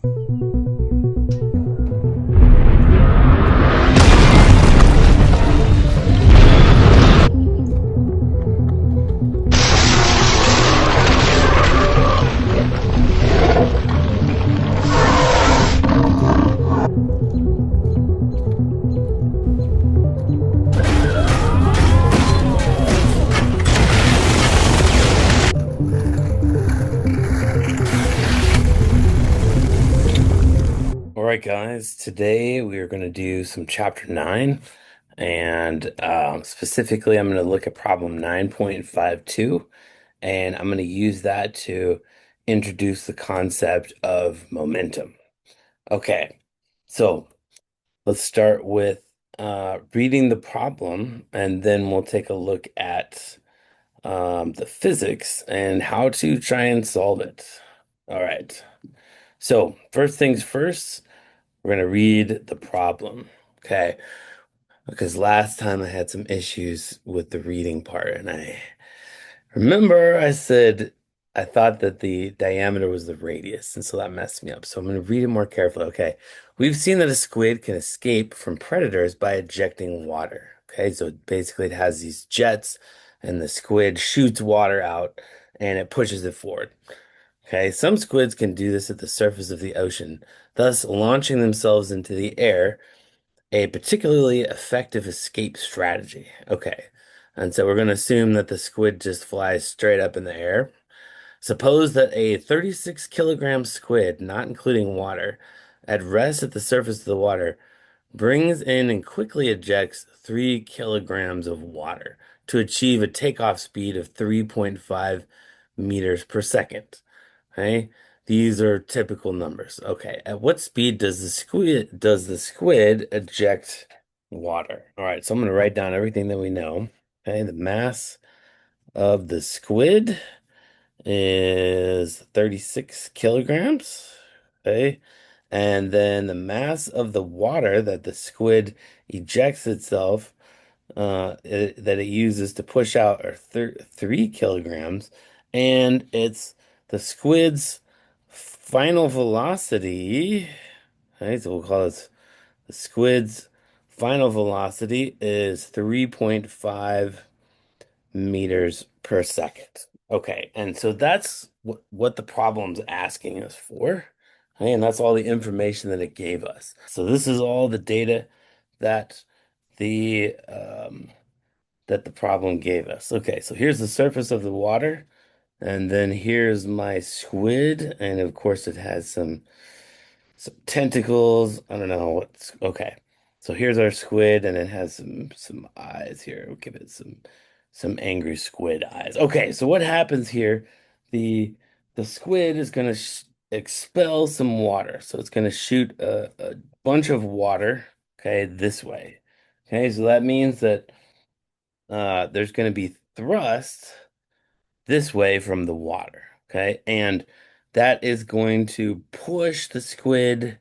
All right, guys, today we are going to do some chapter 9, and specifically, I'm going to look at problem 9.52, and I'm going to use that to introduce the concept of momentum. Okay, so let's start with reading the problem, and then we'll take a look at the physics and how to try and solve it. All right, so first things first. We're going to read the problem. Okay. Because last time I had some issues with the reading part, and I remember I said I thought that the diameter was the radius, and so that messed me up. So I'm going to read it more carefully. Okay. We've seen that a squid can escape from predators by ejecting water. Okay. So basically, it has these jets, and the squid shoots water out and it pushes it forward. Okay, some squids can do this at the surface of the ocean, thus launching themselves into the air, a particularly effective escape strategy. Okay, and so we're going to assume that the squid just flies straight up in the air. Suppose that a 36 kilogram squid, not including water, at rest at the surface of the water, brings in and quickly ejects 3 kilograms of water to achieve a takeoff speed of 3.5 meters per second. Okay, these are typical numbers. Okay, at what speed does the squid eject water? All right, so I'm going to write down everything that we know. Okay, the mass of the squid is 36 kilograms. Okay, and then the mass of the water that the squid ejects itself that it uses to push out are 3 kilograms, and it's the squid's final velocity. Okay, so we'll call this the squid's final velocity is 3.5 meters per second. Okay, and so that's what the problem's asking us for. Okay, and that's all the information that it gave us. So this is all the data that the problem gave us. Okay, so here's the surface of the water, and then here's my squid, and of course it has some tentacles. I don't know what's okay. So here's our squid, and it has some eyes here. We'll give it some angry squid eyes. Okay, so what happens here? The the squid is going to sh expel some water. So it's going to shoot a bunch of water, okay, this way. Okay, so that means that there's going to be thrust this way from the water, okay? And that is going to push the squid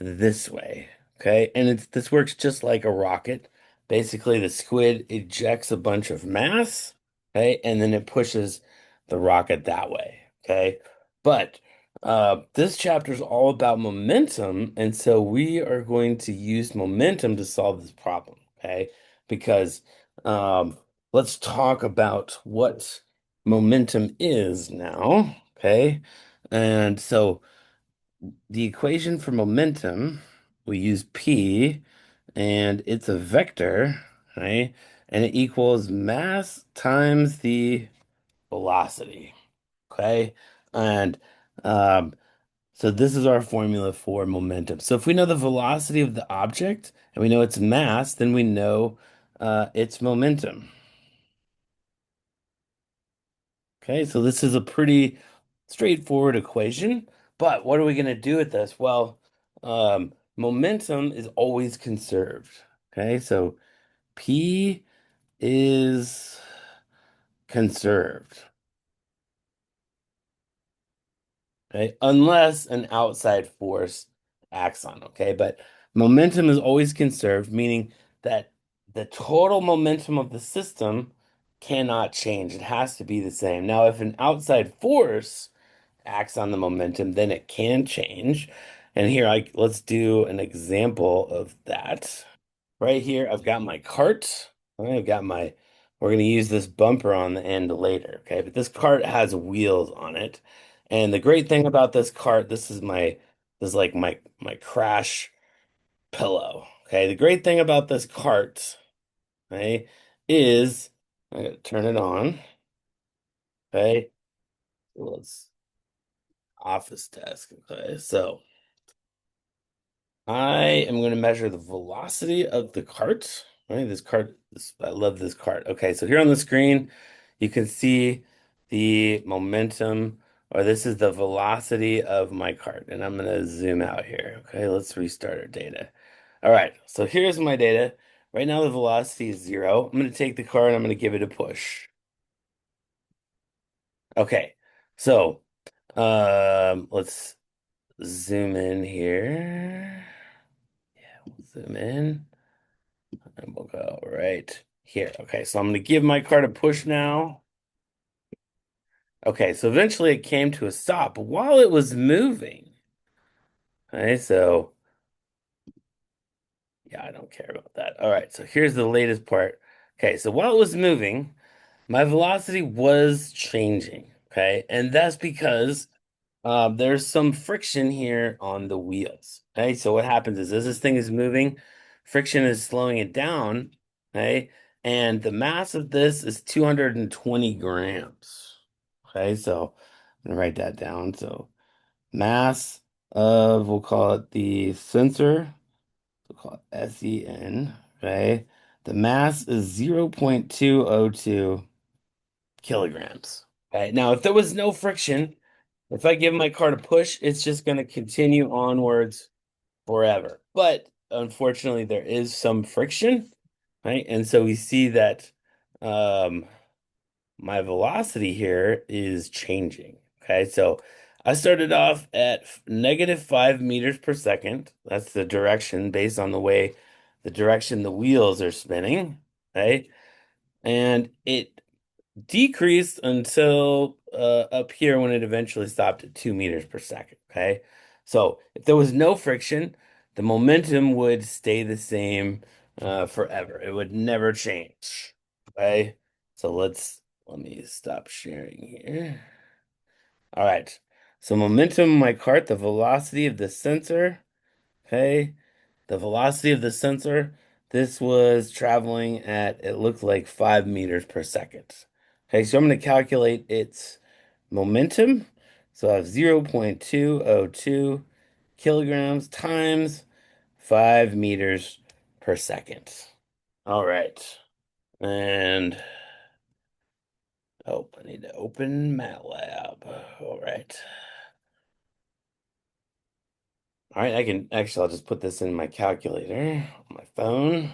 this way, okay? And this works just like a rocket. Basically, the squid ejects a bunch of mass, okay? And then it pushes the rocket that way, okay? But this chapter is all about momentum, and so we are going to use momentum to solve this problem, okay? Because um, let's talk about what momentum is now, okay? And so the equation for momentum, we use P, and it's a vector, right? And it equals mass times the velocity, okay? And um, so this is our formula for momentum. So if we know the velocity of the object and we know its mass, then we know its momentum. Okay, so this is a pretty straightforward equation, but what are we going to do with this? Well, momentum is always conserved. Okay, so P is conserved. Okay, unless an outside force acts on, okay? But momentum is always conserved, meaning that the total momentum of the system cannot change. It has to be the same. Now, if an outside force acts on the momentum, then it can change. And here, let's do an example of that. Right here, I've got my cart. I've got my, we're going to use this bumper on the end later, okay? But this cart has wheels on it. And the great thing about this cart, this is like my crash pillow, okay? The great thing about this cart, okay, is I'm going to turn it on, okay? Well, it's office desk, okay? So I am going to measure the velocity of the cart. Right, this cart, I love this cart. Okay, so here on the screen, you can see the momentum, or this is the velocity of my cart. And I'm going to zoom out here. Okay, let's restart our data. All right, so here's my data. Right now, the velocity is 0. I'm going to take the cart and I'm going to give it a push. Okay, so let's zoom in here. We'll zoom in. And we'll go right here. Okay, so I'm going to give my cart a push now. Okay, so eventually it came to a stop while it was moving. Okay, so yeah, I don't care about that. All right, so here's the latest part. Okay, so while it was moving, my velocity was changing. Okay, and that's because there's some friction here on the wheels. Okay, so what happens is as this thing is moving, friction is slowing it down. Okay, and the mass of this is 220 grams. Okay, so I'm gonna write that down. So mass of, we'll call it the sensor, we'll call it SEN. Okay, the mass is 0.202 kilograms. Okay, now if there was no friction, if I give my cart a push, it's just going to continue onwards forever. But unfortunately, there is some friction, right? And so we see that um, my velocity here is changing. Okay, so I started off at -5 meters per second. That's the direction based on the way the direction the wheels are spinning, right? And it decreased until up here when it eventually stopped at 2 meters per second. Okay. So if there was no friction, the momentum would stay the same forever. It would never change. Okay. So let me stop sharing here. All right. So momentum in my cart, the velocity of the sensor. Okay. The velocity of the sensor, this was traveling at, it looked like 5 meters per second. Okay, so I'm going to calculate its momentum. So I have 0.202 kilograms times 5 meters per second. All right. And, oh, I need to open MATLAB. All right. All right, I can, actually, I'll just put this in my calculator on my phone.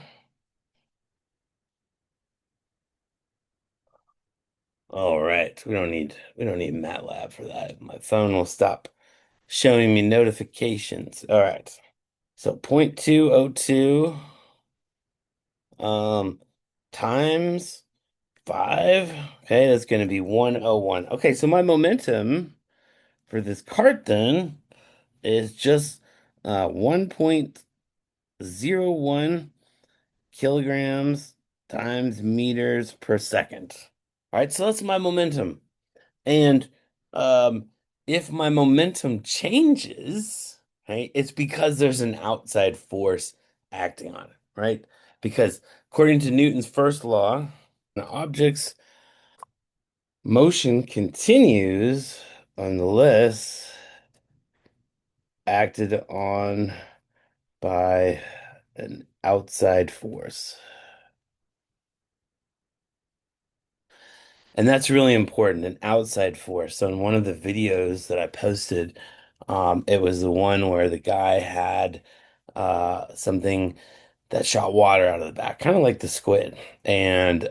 All right, we don't need MATLAB for that. My phone will stop showing me notifications. All right. So 0.202 um times 5. Okay, that's going to be 101. Okay, so my momentum for this cart then is just 1.01 kilograms times meters per second. All right, so that's my momentum. And um, if my momentum changes, right, it's because there's an outside force acting on it, right? Because according to Newton's first law, an object's motion continues unless acted on by an outside force. And that's really important, an outside force. So in one of the videos that I posted, it was the one where the guy had something that shot water out of the back, kind of like the squid. And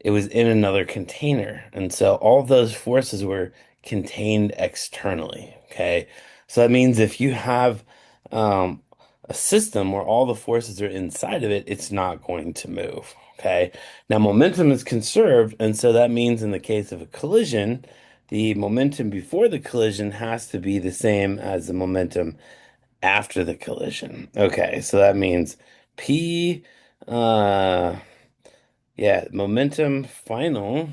it was in another container. And so all of those forces were contained externally. Okay. So that means if you have um, a system where all the forces are inside of it, it's not going to move. Okay. Now, momentum is conserved. And so that means in the case of a collision, the momentum before the collision has to be the same as the momentum after the collision. Okay, so that means P, uh, yeah, momentum final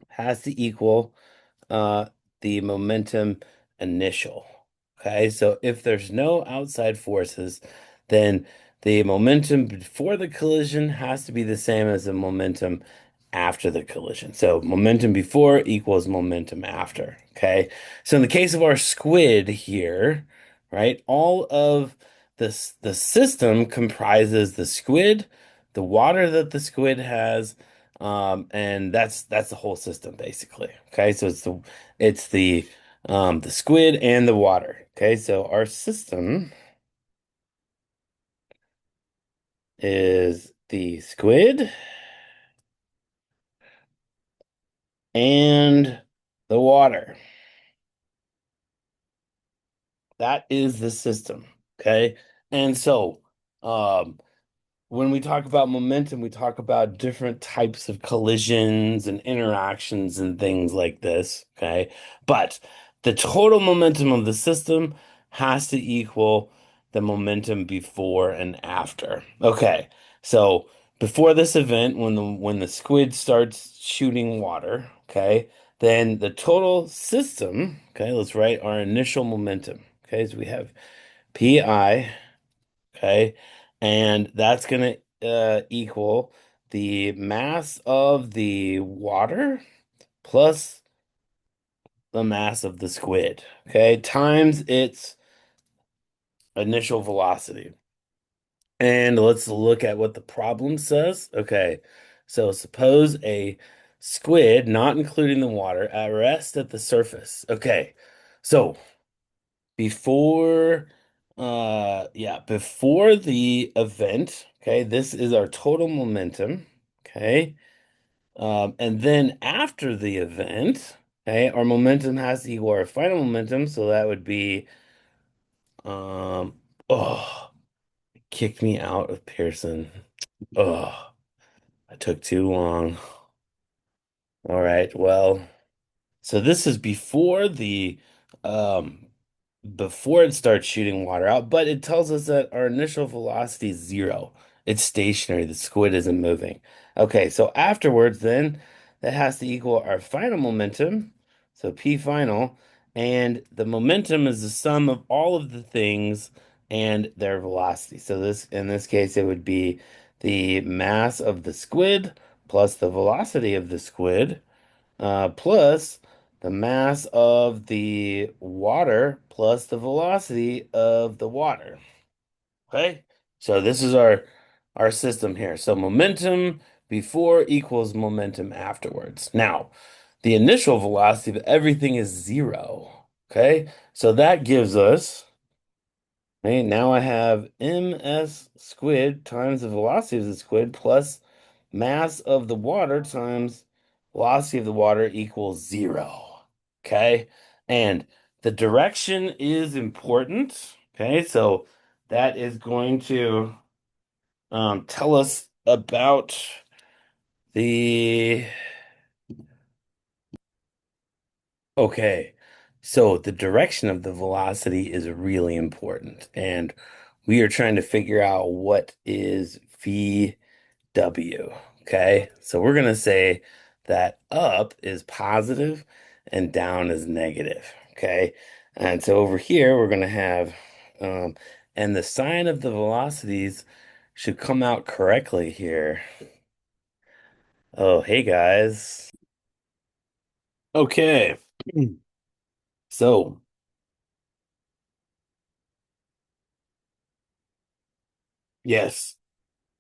has to equal uh, the momentum initial. Okay, so if there's no outside forces, then the momentum before the collision has to be the same as the momentum after the collision. So momentum before equals momentum after. Okay, so in the case of our squid here, right, all of the system comprises the squid, the water that the squid has, and that's the whole system basically. Okay, so it's the squid and the water. Okay, so our system is the squid and the water. That is the system. Okay, and so um when we talk about momentum, we talk about different types of collisions and interactions and things like this, okay? But the total momentum of the system has to equal the momentum before and after. Okay, so before this event, when the squid starts shooting water, okay, then the total system, okay, let's write our initial momentum. Okay, so we have PI. Okay. And that's going to equal the mass of the water plus the mass of the squid. Okay. Times its initial velocity. And let's look at what the problem says. Okay. So suppose a squid, not including the water, at rest at the surface. Okay. So before, before the event, okay, this is our total momentum, okay? And then after the event, okay, our momentum has to equal our final momentum, so that would be, um, oh, it kicked me out of Pearson. Oh, I took too long. All right, well. So this is um before it starts shooting water out, but it tells us that our initial velocity is zero. It's stationary. The squid isn't moving. Okay, so afterwards then that has to equal our final momentum. So P final, and the momentum is the sum of all of the things and their velocity. So this in this case it would be the mass of the squid plus the velocity of the squid plus the mass of the water plus the velocity of the water. Okay? So this is our system here. So momentum before equals momentum afterwards. Now, the initial velocity of everything is zero. Okay? So that gives us, okay, now I have ms squid times the velocity of the squid plus mass of the water times velocity of the water equals zero. Okay. And the direction is important. Okay. So that is going to tell us about the. Okay. So the direction of the velocity is really important. And we are trying to figure out what is V. Okay, so we're gonna say that up is positive and down is negative. Okay, and so over here we're gonna have, um, and the sign of the velocities should come out correctly here. Oh, hey guys. Okay, so yes.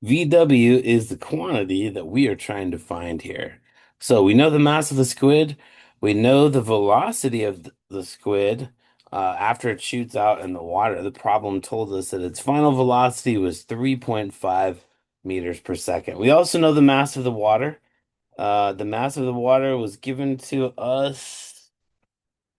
VW is the quantity that we are trying to find here. So we know the mass of the squid. We know the velocity of the squid after it shoots out in the water. The problem told us that its final velocity was 3.5 meters per second. We also know the mass of the water. The mass of the water was given to us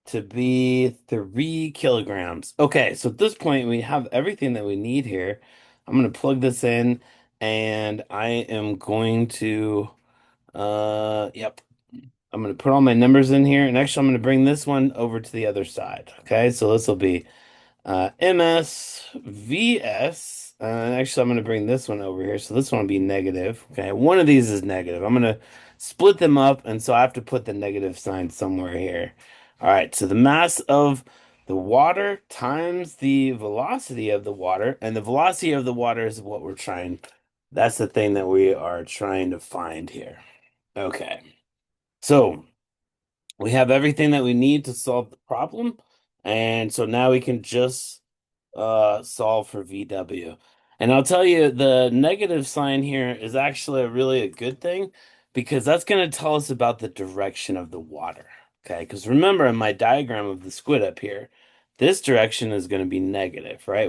to be 3 kilograms. Okay, so at this point we have everything that we need here. I'm going to plug this in and I am going to Yep. I'm going to put all my numbers in here, and actually, I'm going to bring this one over to the other side. Okay, so this will be MS VS. And actually, I'm going to bring this one over here. So this one will be negative. Okay, one of these is negative. I'm going to split them up, and so I have to put the negative sign somewhere here. All right, so the mass of the water times the velocity of the water, and the velocity of the water is what we're trying. That's the thing that we are trying to find here. Okay, so we have everything that we need to solve the problem, and so now we can just solve for VW. And I'll tell you, the negative sign here is actually really a good thing because that's going to tell us about the direction of the water. Okay, because remember in my diagram of the squid up here, this direction is going to be negative, right?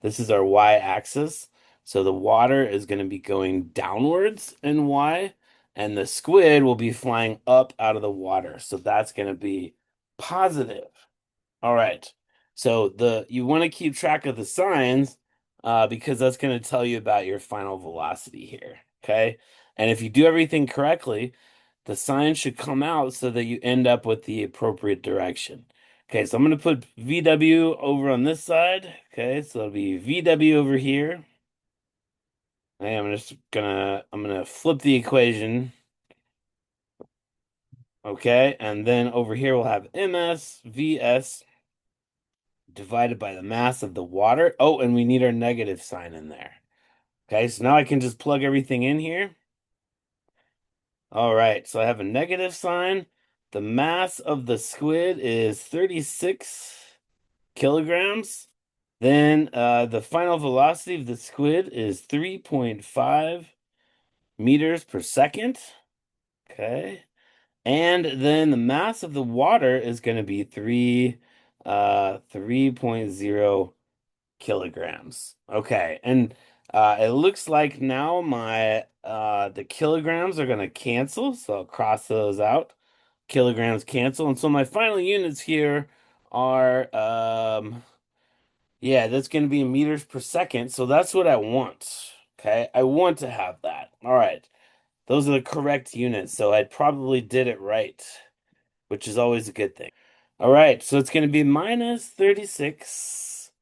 This is our y-axis. So the water is going to be going downwards in y, and the squid will be flying up out of the water. So that's going to be positive. All right. So the you want to keep track of the signs because that's going to tell you about your final velocity here. Okay. And if you do everything correctly, the sign should come out so that you end up with the appropriate direction. Okay, so I'm going to put VW over on this side. Okay, so it'll be VW over here. And I'm gonna flip the equation. Okay, and then over here we'll have MS VS divided by the mass of the water. Oh, and we need our negative sign in there. Okay, so now I can just plug everything in here. All right, so I have a negative sign. The mass of the squid is 36 kilograms. Then the final velocity of the squid is 3.5 meters per second. Okay. And then the mass of the water is going to be 3.0 kilograms. Okay, and it looks like now my the kilograms are gonna cancel, so I'll cross those out. Kilograms cancel, and so my final units here are yeah, that's gonna be in meters per second, so that's what I want. Okay, I want to have that. All right, those are the correct units, so I probably did it right, which is always a good thing. All right, so it's gonna be minus 36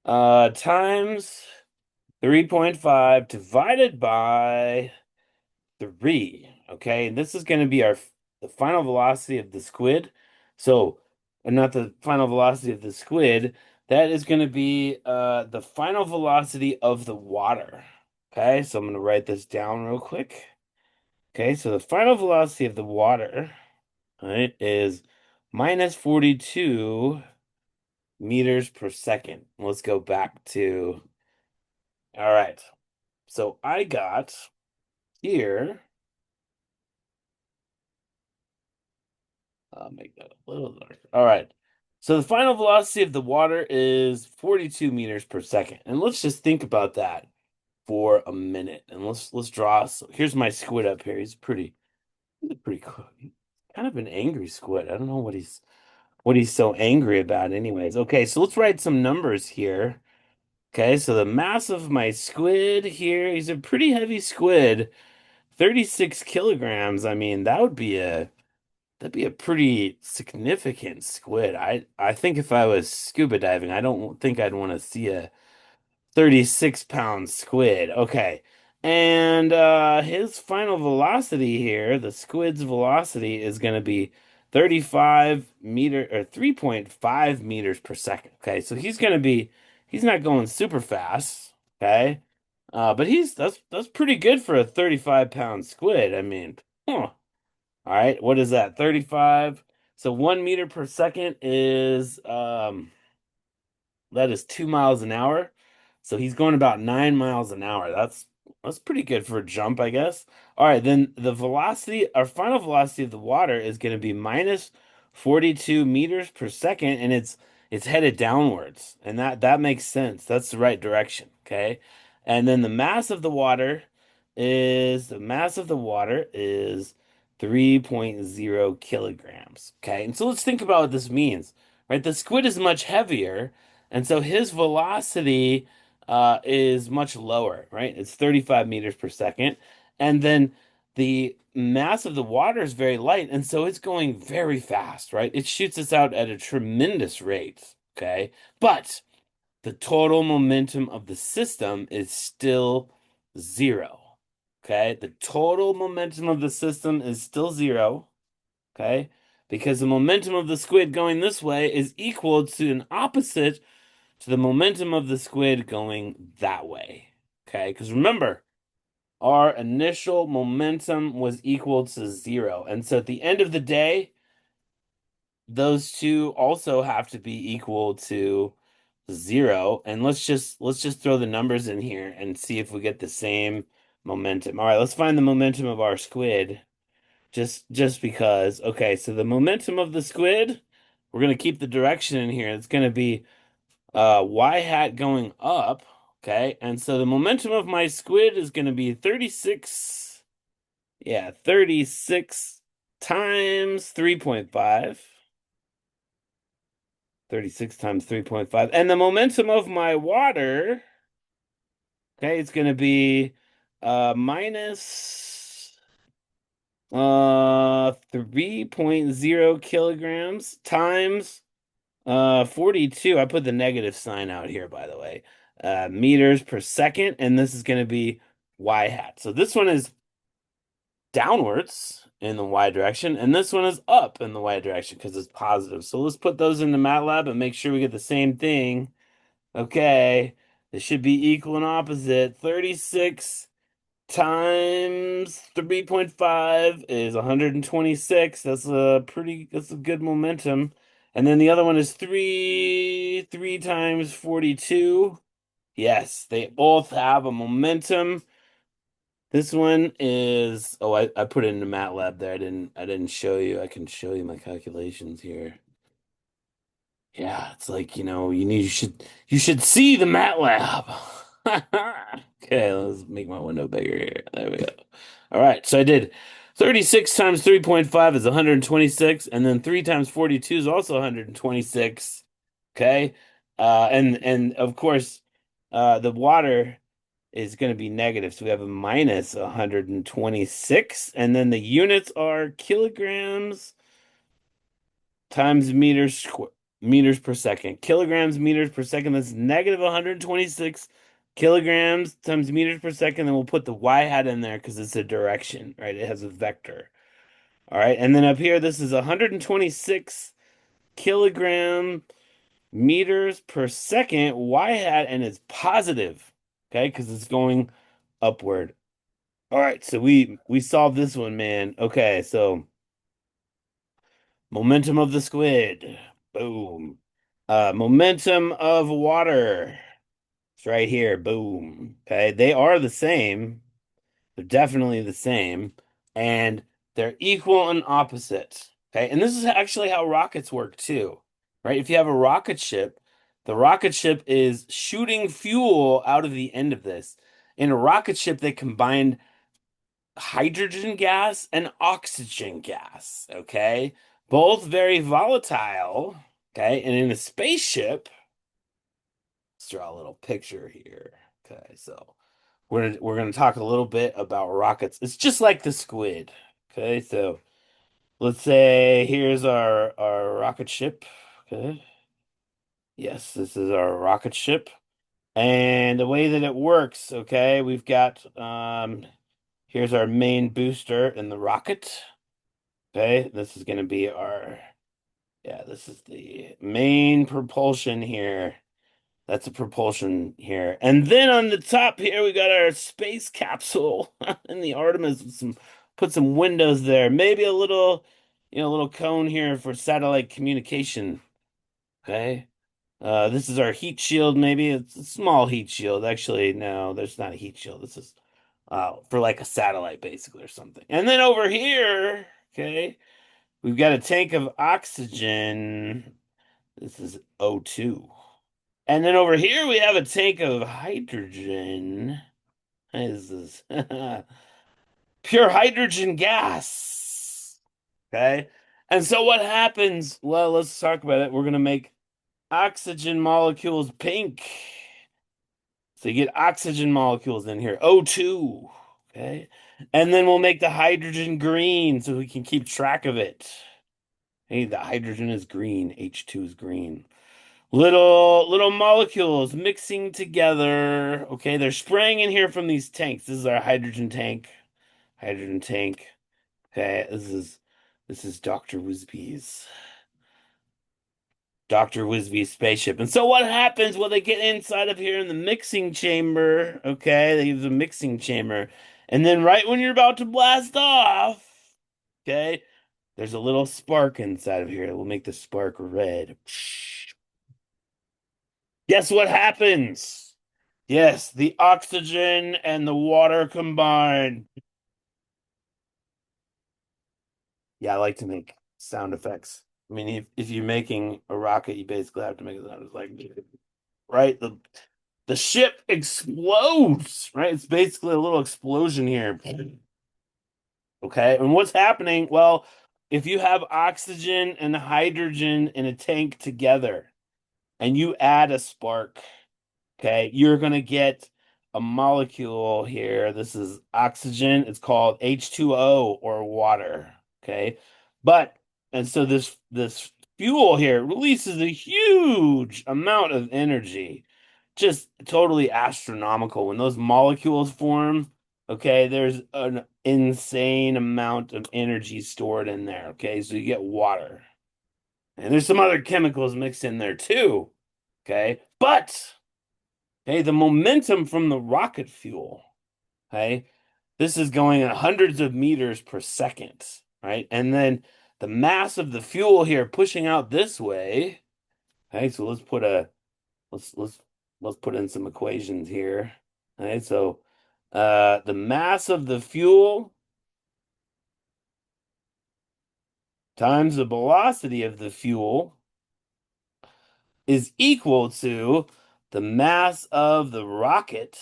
times 3.5 divided by 3. Okay, and this is going to be the final velocity of the squid. So, not the final velocity of the squid. That is going to be the final velocity of the water. Okay, so I'm going to write this down real quick. Okay, so the final velocity of the water, right, is minus 42 meters per second. Let's go back to, all right. So I got here, I'll make that a little darker. All right. So the final velocity of the water is 42 meters per second. And let's just think about that for a minute. And let's draw. So here's my squid up here. He's pretty cool. He's kind of an angry squid. I don't know what he's so angry about anyways. Okay, so let's write some numbers here. Okay, so the mass of my squid here, he's a pretty heavy squid. 36 kilograms. I mean, that'd be a pretty significant squid. I think if I was scuba diving, I don't think I'd want to see a 36-pound squid. Okay. And his final velocity here, the squid's velocity is going to be 35 meter or 3.5 meters per second. Okay. So he's not going super fast. Okay. But that's pretty good for a 35-pound squid. I mean, huh. All right, what is that? 35. So 1 meter per second is that is 2 miles an hour. So he's going about 9 miles an hour. That's pretty good for a jump, I guess. All right, then the velocity, our final velocity of the water is going to be minus 42 meters per second, and it's headed downwards. And that makes sense. That's the right direction. Okay. And then the mass of the water is 3.0 kilograms. Okay. And so let's think about what this means. Right? The squid is much heavier. And so his velocity is much lower, right? It's 35 meters per second. And then the mass of the water is very light, and so it's going very fast, right? It shoots us out at a tremendous rate, okay? But the total momentum of the system is still zero, okay? The total momentum of the system is still zero, okay? Because the momentum of the squid going this way is equal to an opposite to the momentum of the squid going that way, okay? Because remember, our initial momentum was equal to zero. And so at the end of the day, those two also have to be equal to zero. And let's just throw the numbers in here and see if we get the same momentum. All right, let's find the momentum of our squid. Just because. Okay, so the momentum of the squid, we're gonna keep the direction in here. It's gonna be y hat going up. Okay, and so the momentum of my squid is gonna be 36. Yeah, 36 times 3.5. 36 times 3.5. And the momentum of my water, okay, it's going to be minus 3.0 kilograms times 42. I put the negative sign out here, by the way. Meters per second, and this is going to be y hat. So this one is downwards in the y direction, and this one is up in the y direction because it's positive. So let's put those into MATLAB and make sure we get the same thing. Okay, this should be equal and opposite. 36 times 3.5 is 126. That's a good momentum. And then the other one is 3 times 42. Yes, they both have a momentum. This one is, oh, I put it into MATLAB there. I didn't show you. I can show you my calculations here. Yeah, it's like, you should see the MATLAB. Okay, let's make my window bigger here. There we go. All right, so I did 36 times 3.5 is 126, and then 3 times 42 is also 126. Okay? And of course, the water is going to be negative, so we have a minus 126, and then the units are kilograms times meters per second. Kilograms meters per second. That's negative 126 kilograms times meters per second. Then we'll put the y hat in there because it's a direction, right? It has a vector. All right. And then up here, this is 126 kilogram meters per second y hat, and it's positive, okay? Because it's going upward. All right. So we solved this one, man. Okay. So momentum of the squid. Boom. Momentum of water. It's right here. Boom. Okay. They are the same. They're definitely the same. And they're equal and opposite. Okay. And this is actually how rockets work too. Right? If you have a rocket ship, the rocket ship is shooting fuel out of the end of this. In a rocket ship, they combine hydrogen gas and oxygen gas, okay? Both very volatile, okay? And in a spaceship, let's draw a little picture here. Okay, so we're gonna talk a little bit about rockets. It's just like the squid. Okay, so let's say here's our rocket ship. Okay. Yes, this is our rocket ship. And the way that it works, okay, we've got here's our main booster in the rocket. Okay, this is going to be yeah, this is the main propulsion here. That's a propulsion here. And then on the top here, we got our space capsule in the Artemis with put some windows there. Maybe a little cone here for satellite communication. Okay. This is our heat shield, maybe. It's a small heat shield. Actually, no, there's not a heat shield. This is for like a satellite, basically, or something. And then over here, okay, we've got a tank of oxygen. This is O2. And then over here we have a tank of hydrogen. This is pure hydrogen gas. Okay. And so what happens? Well, let's talk about it. We're going to make oxygen molecules pink. So you get oxygen molecules in here, O2. Okay. And then we'll make the hydrogen green so we can keep track of it. Hey, the hydrogen is green, H2 is green. Little molecules mixing together. Okay, they're spraying in here from these tanks. This is our hydrogen tank. Hydrogen tank. Okay, this is Dr. Wisby's spaceship. And so what happens? Well, they get inside of here in the mixing chamber. Okay, they use a mixing chamber. And then right when you're about to blast off, okay, there's a little spark inside of here. We'll make the spark red. Guess what happens? Yes, the oxygen and the water combine. Yeah, I like to make sound effects. I mean, if you're making a rocket, you basically have to make it sound like, right? The ship explodes, right? It's basically a little explosion here. Okay, and what's happening? Well, if you have oxygen and hydrogen in a tank together and you add a spark, okay, you're gonna get a molecule here. This is oxygen. It's called H2O or water. Okay. But and so this fuel here releases a huge amount of energy. Just totally astronomical. When those molecules form, okay, there's an insane amount of energy stored in there. Okay, so you get water. And there's some other chemicals mixed in there too. Okay. But hey, the momentum from the rocket fuel, okay, this is going at hundreds of meters per second, right? And then the mass of the fuel here pushing out this way. Okay, so let's let's put in some equations here. Okay, so the mass of the fuel times the velocity of the fuel is equal to the mass of the rocket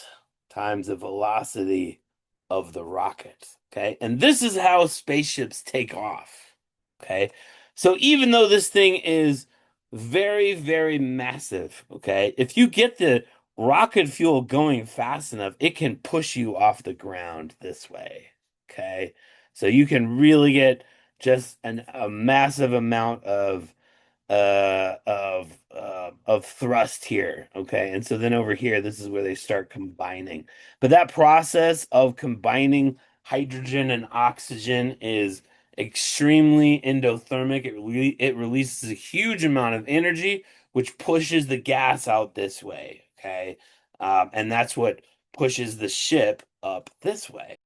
times the velocity of the rocket. Okay. And this is how spaceships take off. Okay. So even though this thing is very, very massive, okay, if you get the rocket fuel going fast enough, it can push you off the ground this way. Okay. So you can really get just a massive amount of thrust here. Okay. And so then over here, this is where they start combining. But that process of combining hydrogen and oxygen is extremely endothermic. It releases a huge amount of energy, which pushes the gas out this way. Okay. And that's what pushes the ship up this way.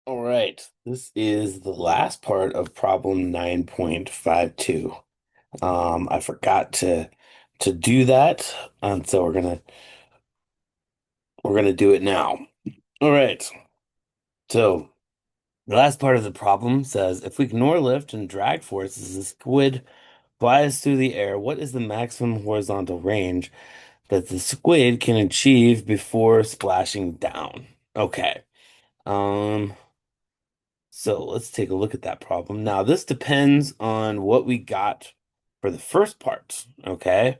All right. This is the last part of problem 9.52. I forgot to do that, and so we're gonna do it now. All right. So the last part of the problem says if we ignore lift and drag forces, the squid flies through the air. What is the maximum horizontal range that the squid can achieve before splashing down? Okay. Um, so let's take a look at that problem. Now, this depends on what we got for the first part. Okay.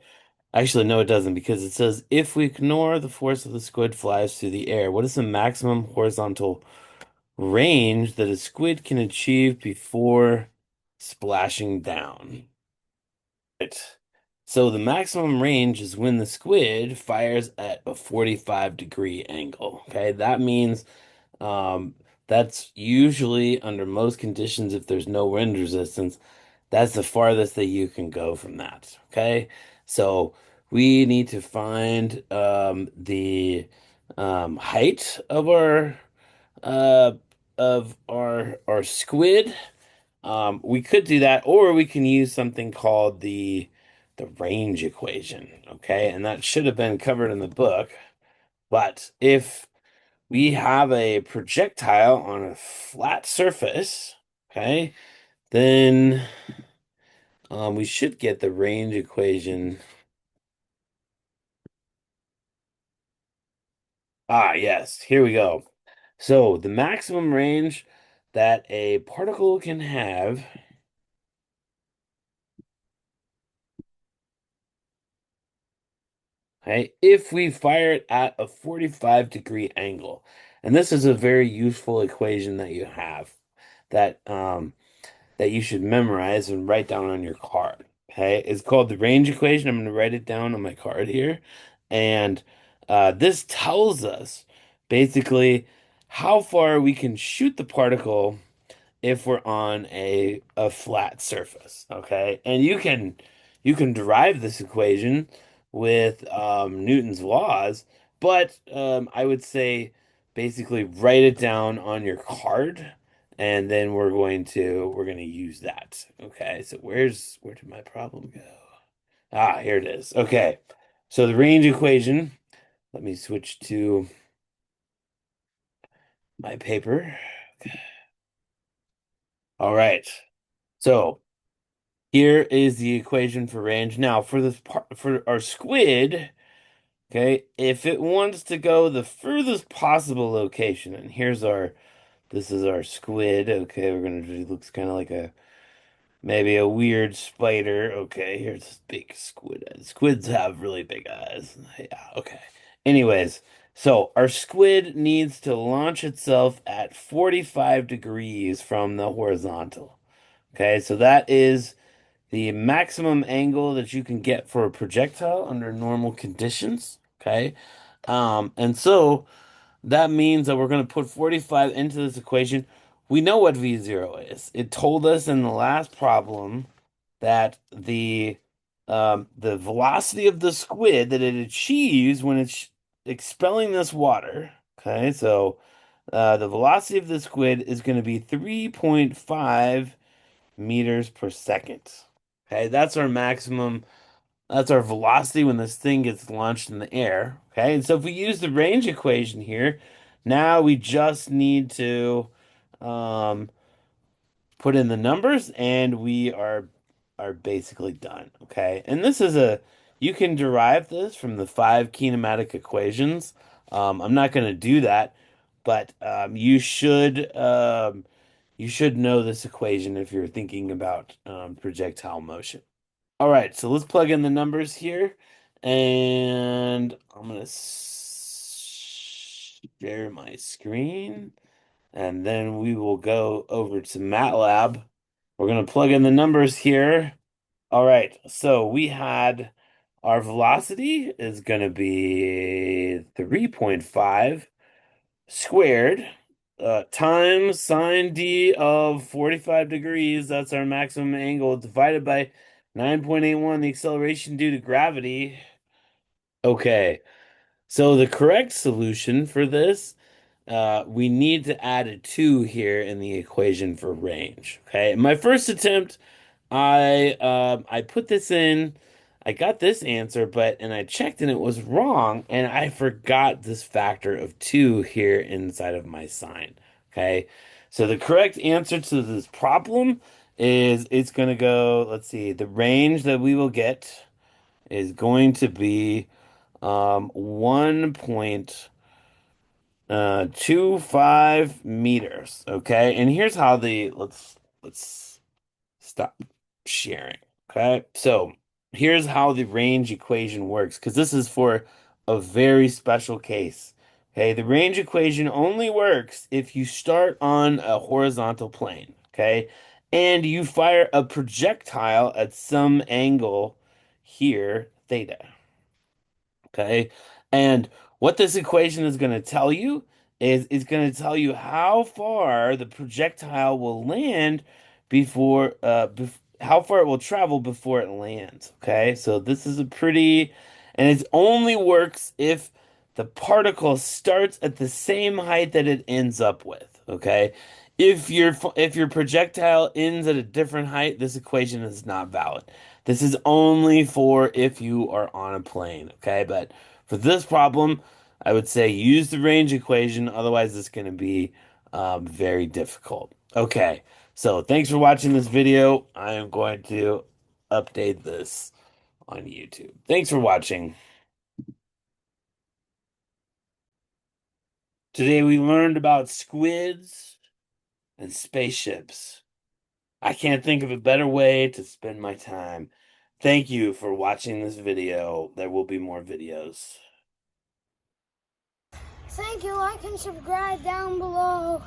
Actually, no, it doesn't because it says if we ignore the force of the squid flies through the air, what is the maximum horizontal range that a squid can achieve before splashing down? Right. So the maximum range is when the squid fires at a 45-degree angle. Okay, that means um, that's usually under most conditions if there's no wind resistance. That's the farthest that you can go from that. Okay. So we need to find the height uh, of our squid. We could do that, or we can use something called the range equation. Okay, and that should have been covered in the book. But if we have a projectile on a flat surface, okay, then we should get the range equation. Ah, yes, here we go. So the maximum range that a particle can have, okay, if we fire it at a 45-degree angle. And this is a very useful equation that you have that that you should memorize and write down on your card. Okay, it's called the range equation. I'm going to write it down on my card here, and this tells us basically how far we can shoot the particle if we're on a flat surface, okay? And you can derive this equation with Newton's laws, but I would say basically write it down on your card, and then we're going to use that. Okay, so where did my problem go? Ah, here it is. Okay, so the range equation. Let me switch to my paper. All right. So here is the equation for range. Now, for this part, for our squid, okay, if it wants to go the furthest possible location, and this is our squid. Okay, it looks kind of like maybe a weird spider. Okay, here's this big squid. Squids have really big eyes. Yeah, okay. Anyways, so our squid needs to launch itself at 45 degrees from the horizontal. Okay, so that is the maximum angle that you can get for a projectile under normal conditions. Okay. And so that means that we're going to put 45 into this equation. We know what V0 is. It told us in the last problem that the velocity of the squid that it achieves when it's expelling this water. Okay, so the velocity of the squid is going to be 3.5 meters per second. Okay, that's our velocity when this thing gets launched in the air. Okay, and so if we use the range equation here, now we just need to um, put in the numbers and we are basically done. Okay, and you can derive this from the five kinematic equations. I'm not going to do that, but you should know this equation if you're thinking about projectile motion. All right, so let's plug in the numbers here, and I'm gonna share my screen, and then we will go over to MATLAB. We're gonna plug in the numbers here. All right, so we had our velocity is gonna be 3.5 squared times sine d of 45 degrees. That's our maximum angle divided by 9.81, the acceleration due to gravity. Okay, so the correct solution for this, we need to add a 2 here in the equation for range. Okay, in my first attempt, I put this in, I got this answer, and I checked and it was wrong, and I forgot this factor of 2 here inside of my sign. Okay, so the correct answer to this problem is it's going to go, let's see, the range that we will get is going to be 1.25 meters. Okay, and here's how let's stop sharing. Okay, so here's how the range equation works, because this is for a very special case. Okay, the range equation only works if you start on a horizontal plane. Okay, and you fire a projectile at some angle here, theta. Okay. And what this equation is going to tell you is it's going to tell you how far the projectile will land how far it will travel before it lands. Okay. So this is and it only works if the particle starts at the same height that it ends up with. Okay. If your projectile ends at a different height, this equation is not valid. This is only for if you are on a plane, okay? But for this problem, I would say use the range equation. Otherwise, it's going to be very difficult. Okay, so thanks for watching this video. I am going to update this on YouTube. Thanks for watching. Today we learned about squids and spaceships. I can't think of a better way to spend my time. Thank you for watching this video. There will be more videos. Thank you. Like and subscribe down below.